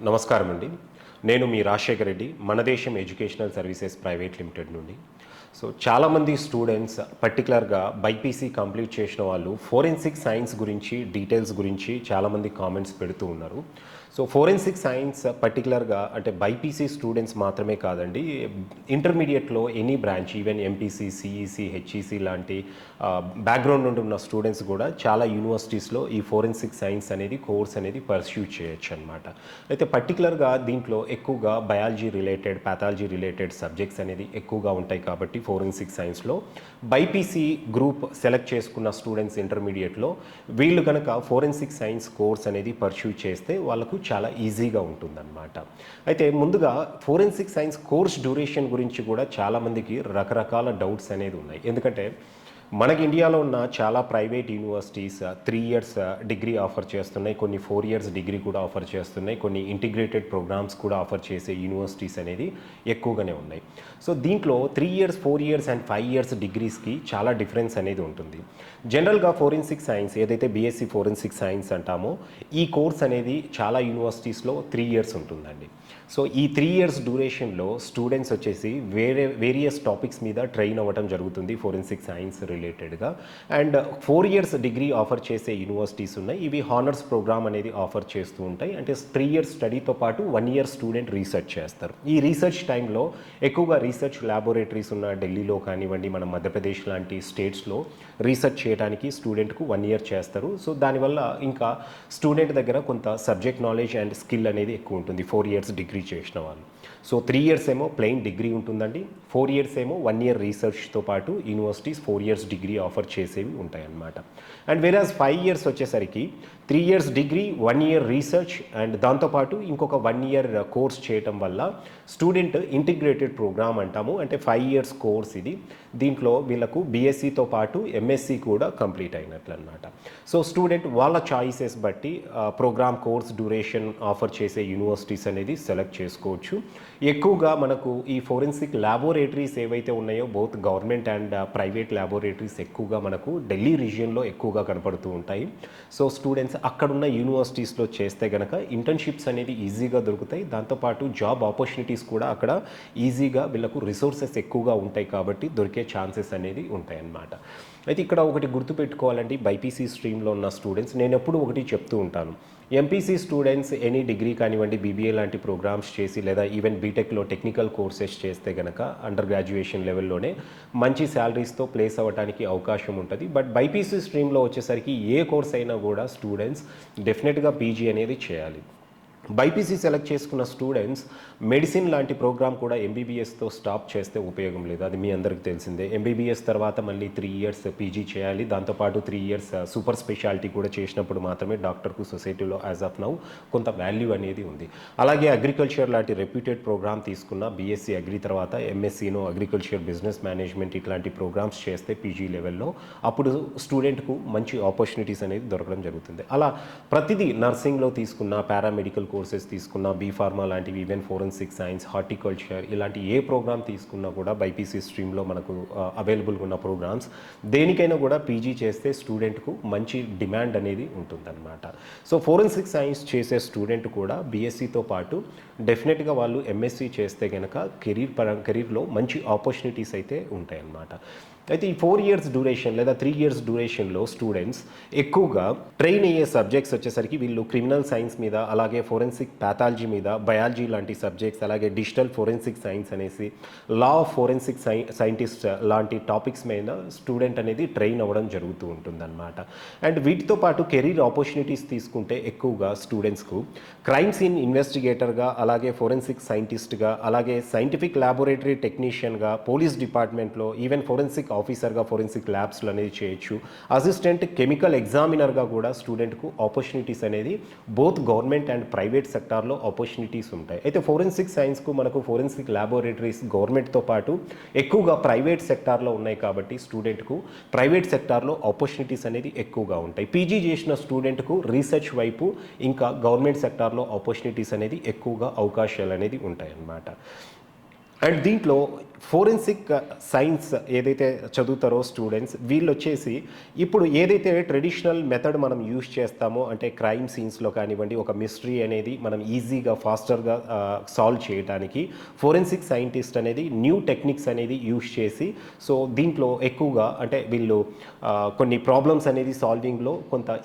నమస్కారం అండి. నేను మీ రాజశేఖర్ రెడ్డి, మన దేశం ఎడ్యుకేషనల్ సర్వీసెస్ ప్రైవేట్ లిమిటెడ్ నుండి. సో చాలామంది స్టూడెంట్స్ పర్టికులర్గా బైపీసీ కంప్లీట్ చేసిన వాళ్ళు ఫోరెన్సిక్ సైన్స్ గురించి డీటెయిల్స్ గురించి చాలామంది కామెంట్స్ పెడుతూ ఉన్నారు. సో ఫోరెన్సిక్ సైన్స్ పర్టికులర్గా అంటే బైపీసీ స్టూడెంట్స్ మాత్రమే కాదండి, ఇంటర్మీడియట్లో any branch even MPC, CEC, HEC లాంటి బ్యాక్గ్రౌండ్ నుండి ఉన్న స్టూడెంట్స్ కూడా చాలా యూనివర్సిటీస్లో ఈ ఫోరెన్సిక్ సైన్స్ అనేది కోర్స్ అనేది పర్స్యూ చేయొచ్చు అనమాట. అయితే పర్టికులర్గా దీంట్లో ఎక్కువగా biology related, pathology related subjects అనేది ఎక్కువగా ఉంటాయి కాబట్టి ఫోరెన్సిక్ సైన్స్లో బైపీసీ గ్రూప్ సెలెక్ట్ చేసుకున్న స్టూడెంట్స్ ఇంటర్మీడియట్లో వీళ్ళు కనుక ఫోరెన్సిక్ సైన్స్ కోర్స్ అనేది పర్స్యూ చేస్తే వాళ్ళకు చాలా ఈజీగా ఉంటుందన్నమాట. అయితే ముందుగా ఫోరెన్సిక్ సైన్స్ కోర్స్ డ్యూరేషన్ గురించి కూడా చాలామందికి రకరకాల డౌట్స్ అనేది ఉన్నాయి. ఎందుకంటే మనకి ఇండియాలో ఉన్న చాలా private universities 3 years degree offer చేస్తున్నాయి, కొన్ని 4 ఇయర్స్ డిగ్రీ కూడా ఆఫర్ చేస్తున్నాయి, కొన్ని ఇంటిగ్రేటెడ్ ప్రోగ్రామ్స్ కూడా ఆఫర్ చేసే యూనివర్సిటీస్ అనేది ఎక్కువగానే ఉన్నాయి. సో దీంట్లో 3 ఇయర్స్, 4 ఇయర్స్ అండ్ 5 ఇయర్స్ డిగ్రీస్కి చాలా డిఫరెన్స్ అనేది ఉంటుంది. జనరల్గా ఫోరెన్సిక్ సైన్స్ ఏదైతే బీఎస్సీ ఫోరెన్సిక్ సైన్స్ అంటామో ఈ కోర్స్ అనేది చాలా యూనివర్సిటీస్లో 3 ఇయర్స్ ఉంటుందండి. సో ఈ 3 ఇయర్స్ డ్యూరేషన్లో స్టూడెంట్స్ వచ్చేసి వేరియస్ టాపిక్స్ మీద ట్రైన్ అవ్వడం జరుగుతుంది ఫోరెన్సిక్ సైన్స్ రిలేటెడ్గా. అండ్ 4 ఇయర్స్ డిగ్రీ ఆఫర్ చేసే యూనివర్సిటీస్ ఉన్నాయి, ఇవి హానర్స్ ప్రోగ్రామ్ అనేది ఆఫర్ చేస్తూ ఉంటాయి. అంటే 3 ఇయర్స్ స్టడీతో పాటు 1 ఇయర్ స్టూడెంట్ రీసెర్చ్ చేస్తారు. ఈ రీసెర్చ్ టైంలో ఎక్కువగా రీసెర్చ్ ల్యాబొరేటరీస్ ఉన్న ఢిల్లీలో కానివ్వండి, మన మధ్యప్రదేశ్ లాంటి స్టేట్స్లో రీసెర్చ్ చేయడానికి స్టూడెంట్కు 1 ఇయర్ చేస్తారు. సో దానివల్ల ఇంకా స్టూడెంట్ దగ్గర కొంత సబ్జెక్ట్ నాలెడ్జ్ అండ్ స్కిల్ అనేది ఎక్కువ ఉంటుంది 4 ఇయర్స్ డిగ్రీ చేసిన వాళ్ళు. సో 3 ఇయర్స్ ఏమో ప్లెయిన్ డిగ్రీ ఉంటుందండి, 4 ఇయర్స్ ఏమో 1 ఇయర్ రీసెర్చ్తో పాటు యూనివర్సిటీస్ 4 ఇయర్స్ డిగ్రీ ఆఫర్ చేసేవి ఉంటాయన్నమాట. అండ్ వేరాజ్ 5 ఇయర్స్ వచ్చేసరికి 3 years degree, 1 year research and దాంతోపాటు ఇంకొక 1 ఇయర్ కోర్స్ చేయటం వల్ల స్టూడెంట్ ఇంటిగ్రేటెడ్ ప్రోగ్రామ్ అంటాము. అంటే 5 ఇయర్స్ కోర్స్ ఇది. దీంట్లో వీళ్ళకు బీఎస్సీతో పాటు ఎంఎస్సీ కూడా కంప్లీట్ అయినట్లు అనమాట. సో స్టూడెంట్ వాళ్ళ చాయిసెస్ బట్టి ప్రోగ్రామ్ కోర్స్ డ్యూరేషన్ ఆఫర్ చేసే యూనివర్సిటీస్ అనేది సెలెక్ట్ చేసుకోవచ్చు. ఎక్కువగా మనకు ఈ ఫోరెన్సిక్ ల్యాబొరేటరీస్ ఏవైతే ఉన్నాయో both government and private laboratories ఎక్కువగా మనకు ఢిల్లీ రీజియన్లో ఎక్కువగా కనపడుతూ ఉంటాయి. సో స్టూడెంట్స్ అక్కడున్న యూనివర్సిటీస్లో చేస్తే కనుక ఇంటర్న్షిప్స్ అనేది ఈజీగా దొరుకుతాయి, దాంతోపాటు జాబ్ ఆపర్చునిటీస్ కూడా అక్కడ ఈజీగా వీళ్ళకు రిసోర్సెస్ ఎక్కువగా ఉంటాయి కాబట్టి దొరికే ఛాన్సెస్ అనేది ఉంటాయి అన్నమాట. అయితే ఇక్కడ ఒకటి గుర్తుపెట్టుకోవాలండి, బైపీసీ స్ట్రీమ్లో ఉన్న స్టూడెంట్స్ నేను ఎప్పుడు ఒకటి చెప్తూ ఉంటాను, ఎంపీసీ స్టూడెంట్స్ ఎనీ డిగ్రీ కానివ్వండి, బీబీఏ లాంటి ప్రోగ్రామ్స్ చేసి లేదా ఈవెన్ బీటెక్లో టెక్నికల్ కోర్సెస్ చేస్తే కనుక అండర్ గ్రాడ్యుయేషన్ లెవెల్లోనే మంచి శాలరీస్తో ప్లేస్ అవ్వడానికి అవకాశం ఉంటుంది. బట్ బైపీసీ స్ట్రీమ్లో వచ్చేసరికి ఏ కోర్స్ అయినా కూడా స్టూడెంట్స్ డెఫినెట్గా పీజీ అనేది చేయాలి. బైపీసీ సెలెక్ట్ చేసుకున్న స్టూడెంట్స్ మెడిసిన్ లాంటి ప్రోగ్రామ్ కూడా ఎంబీబీఎస్తో స్టాప్ చేస్తే ఉపయోగం లేదు, అది మీ అందరికీ తెలిసిందే. ఎంబీబీఎస్ తర్వాత మళ్ళీ 3 ఇయర్స్ పీజీ చేయాలి, దాంతోపాటు 3 ఇయర్స్ సూపర్ స్పెషాలిటీ కూడా చేసినప్పుడు మాత్రమే డాక్టర్కు సొసైటీలో యాజ్ ఆఫ్ నౌ కొంత వాల్యూ అనేది ఉంది. అలాగే అగ్రికల్చర్ లాంటి రెప్యూటెడ్ ప్రోగ్రామ్ తీసుకున్న బీఎస్సీ అగ్రి తర్వాత ఎంఎస్సీనో అగ్రికల్చర్ బిజినెస్ మేనేజ్మెంట్ ఇట్లాంటి ప్రోగ్రామ్స్ చేస్తే పీజీ లెవెల్లో అప్పుడు స్టూడెంట్కు మంచి ఆపర్చునిటీస్ అనేది దొరకడం జరుగుతుంది. అలా ప్రతిదీ నర్సింగ్లో తీసుకున్న, పారామెడికల్ కోర్సెస్ తీసుకున్న, బీ ఫార్మా లాంటివి, ఈవెన్ ఫోరెన్సిక్ సైన్స్, హార్టికల్చర్ ఇలాంటి ఏ ప్రోగ్రామ్ తీసుకున్నా కూడా బైపీసీ స్ట్రీమ్లో మనకు అవైలబుల్గా ఉన్న ప్రోగ్రామ్స్ దేనికైనా కూడా పీజీ చేస్తే స్టూడెంట్కు మంచి డిమాండ్ అనేది ఉంటుందన్నమాట. సో ఫోరెన్సిక్ సైన్స్ చేసే స్టూడెంట్ కూడా బీఎస్సీతో పాటు డెఫినెట్గా వాళ్ళు ఎంఎస్సీ చేస్తే కనుక కెరీర్లో మంచి ఆపర్చునిటీస్ అయితే ఉంటాయన్నమాట. అయితే ఈ 4 ఇయర్స్ డ్యూరేషన్ లేదా 3 ఇయర్స్ డ్యూరేషన్లో స్టూడెంట్స్ ఎక్కువగా ట్రైన్ అయ్యే సబ్జెక్ట్స్ వచ్చేసరికి వీళ్ళు క్రిమినల్ సైన్స్ మీద, అలాగే ఫోరెన్సిక్ ప్యాథాలజీ మీద, బయాలజీ లాంటి సబ్జెక్ట్స్, అలాగే డిజిటల్ ఫోరెన్సిక్ సైన్స్ అనేసి, లా ఆఫ్ ఫోరెన్సిక్ సైంటిస్ట్ లాంటి టాపిక్స్ మీద స్టూడెంట్ అనేది ట్రైన్ అవ్వడం జరుగుతూ ఉంటుందన్నమాట. అండ్ వీటితో పాటు కెరీర్ ఆపర్చునిటీస్ తీసుకుంటే ఎక్కువగా స్టూడెంట్స్కు క్రైమ్ సీన్ ఇన్వెస్టిగేటర్గా, అలాగే ఫోరెన్సిక్ సైంటిస్ట్గా, అలాగే సైంటిఫిక్ ల్యాబొరేటరీ టెక్నీషియన్గా, పోలీస్ డిపార్ట్మెంట్లో, ఈవెన్ ఫోరెన్సిక్ ఆఫీసర్గా ఫోరెన్సిక్ ల్యాబ్స్లో అనేది చేయొచ్చు, అసిస్టెంట్ కెమికల్ ఎగ్జామినర్గా కూడా స్టూడెంట్కు ఆపర్చునిటీస్ అనేది బోత్ గవర్నమెంట్ అండ్ ప్రైవేట్ సెక్టార్లో ఆపర్చునిటీస్ ఉంటాయి. అయితే ఫోరెన్సిక్ సైన్స్కు మనకు ఫోరెన్సిక్ ల్యాబొరేటరీస్ గవర్నమెంట్తో పాటు ఎక్కువగా ప్రైవేట్ సెక్టార్లో ఉన్నాయి కాబట్టి స్టూడెంట్కు ప్రైవేట్ సెక్టార్లో ఆపర్చునిటీస్ అనేది ఎక్కువగా ఉంటాయి. పీజీ చేసిన స్టూడెంట్కు రీసెర్చ్ వైపు ఇంకా గవర్నమెంట్ సెక్టార్లో ఆపర్చునిటీస్ అనేది ఎక్కువగా అవకాశాలు అనేది ఉంటాయి అన్నమాట. అండ్ దీంట్లో ఫోరెన్సిక్ సైన్స్ ఏదైతే చదువుతారో స్టూడెంట్స్ వీళ్ళు వచ్చేసి ఇప్పుడు ఏదైతే ట్రెడిషనల్ మెథడ్ మనం యూజ్ చేస్తామో అంటే క్రైమ్ సీన్స్లో కానివ్వండి ఒక మిస్టరీ అనేది మనం ఈజీగా ఫాస్టర్గా సాల్వ్ చేయడానికి ఫోరెన్సిక్ సైంటిస్ట్ అనేది న్యూ టెక్నిక్స్ అనేది యూజ్ చేసి సో దీంట్లో ఎక్కువగా అంటే వీళ్ళు కొన్ని ప్రాబ్లమ్స్ అనేది సాల్వింగ్లో కొంత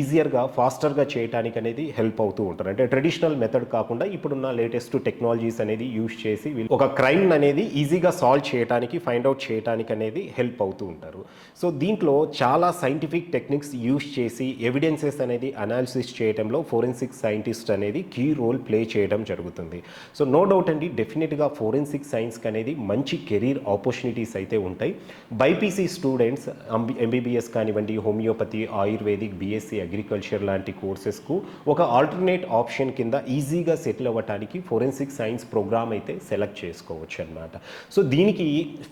ఈజియర్గా ఫాస్టర్గా చేయడానికి అనేది హెల్ప్ అవుతూ ఉంటారు. అంటే ట్రెడిషనల్ మెథడ్ కాకుండా ఇప్పుడున్న లేటెస్ట్ టెక్నాలజీస్ అనేది యూజ్ చేసి వీళ్ళు ఒక క్రైమ్ అనేది ఈజీగా సాల్వ్ చేయడానికి ఫైండ్ అవుట్ చేయడానికి అనేది హెల్ప్ అవుతూ ఉంటారు. సో దీంట్లో చాలా సైంటిఫిక్ టెక్నిక్స్ యూజ్ చేసి ఎవిడెన్సెస్ అనేది అనాలిసిస్ చేయడంలో ఫోరెన్సిక్ సైంటిస్ట్ అనేది కీ రోల్ ప్లే చేయడం జరుగుతుంది. సో నో డౌట్ అండి, డెఫినెట్గా ఫోరెన్సిక్ సైన్స్కి అనేది మంచి కెరీర్ ఆపర్చునిటీస్ అయితే ఉంటాయి. బైపీసీ స్టూడెంట్స్ ఎంబీబీఎస్ కానివ్వండి, హోమియోపతి, ఆయుర్వేదిక్, బీఎస్సీ అగ్రికల్చర్ లాంటి కోర్సెస్కు ఒక ఆల్టర్నేట్ ఆప్షన్ కింద ఈజీగా సెటిల్ అవ్వడానికి ఫోరెన్సిక్ సైన్స్ ప్రోగ్రామ్ అయితే సెలెక్ట్ చేసుకోవచ్చు అన్నమాట. సో దీనికి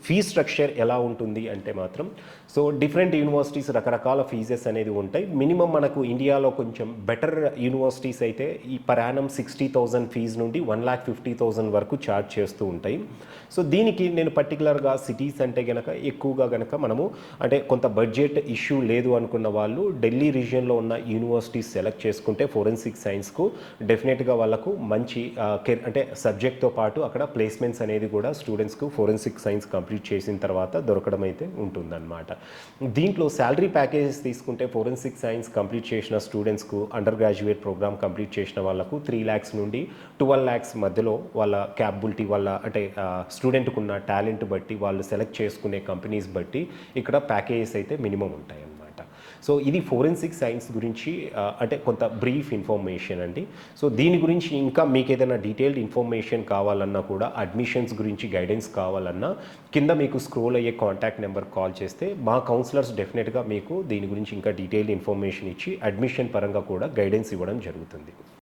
ఫీ స్ట్రక్చర్ ఎలా ఉంటుంది అంటే మాత్రం సో డిఫరెంట్ యూనివర్సిటీస్ రకరకాల ఫీజెస్ అనేది ఉంటాయి. మినిమం మనకు ఇండియాలో కొంచెం బెటర్ యూనివర్సిటీస్ అయితే ఈ పర్ యానం 60,000 ఫీజు నుండి 1,50,000 వరకు ఛార్జ్ చేస్తూ ఉంటాయి. సో దీనికి నేను పర్టికులర్గా సిటీస్ అంటే గనక ఎక్కువగా గనక మనము అంటే కొంత బడ్జెట్ ఇష్యూ లేదు అనుకున్న వాళ్ళు ఢిల్లీ రీజియన్లో ఉన్న యూనివర్సిటీస్ సెలెక్ట్ చేసుకుంటే ఫోరెన్సిక్ సైన్స్కు డెఫినెట్గా వాళ్ళకు మంచి అంటే సబ్జెక్ట్తో పాటు అక్కడ ప్లేస్మెంట్స్ అనేది కూడా స్టూడెంట్స్కు ఫోరెన్సిక్ సైన్స్ కంప్లీట్ చేసిన తర్వాత దొరకడం అయితే ఉంటుందన్నమాట. దీంట్లో శాలరీ ప్యాకేజెస్ తీసుకుంటే ఫోరెన్సిక్ సైన్స్ కంప్లీట్ చేసిన స్టూడెంట్స్కు అండర్ గ్రాడ్యుయేట్ ప్రోగ్రామ్ కంప్లీట్ చేసిన వాళ్ళకు 3 lakhs నుండి 12 lakhs మధ్యలో వాళ్ళ క్యాపబిలిటీ వాళ్ళ అంటే స్టూడెంట్కు ఉన్న టాలెంట్ బట్టి వాళ్ళు సెలెక్ట్ చేసుకునే కంపెనీస్ బట్టి ఇక్కడ ప్యాకేజెస్ అయితే మినిమం ఉంటాయి అన్నమాట. సో ఇది ఫోరెన్సిక్ సైన్స్ గురించి అంటే కొంత బ్రీఫ్ ఇన్ఫర్మేషన్ అండి. సో దీని గురించి ఇంకా మీకు ఏదైనా డీటెయిల్డ్ ఇన్ఫర్మేషన్ కావాలన్నా కూడా అడ్మిషన్స్ గురించి గైడెన్స్ కావాలన్నా కింద మీకు స్క్రోల్ అయ్యే కాంటాక్ట్ నెంబర్ కాల్ చేస్తే మా కౌన్సిలర్స్ డెఫినెట్గా మీకు దీని గురించి ఇంకా డీటెయిల్డ్ ఇన్ఫర్మేషన్ ఇచ్చి అడ్మిషన్ పరంగా కూడా గైడెన్స్ ఇవ్వడం జరుగుతుంది.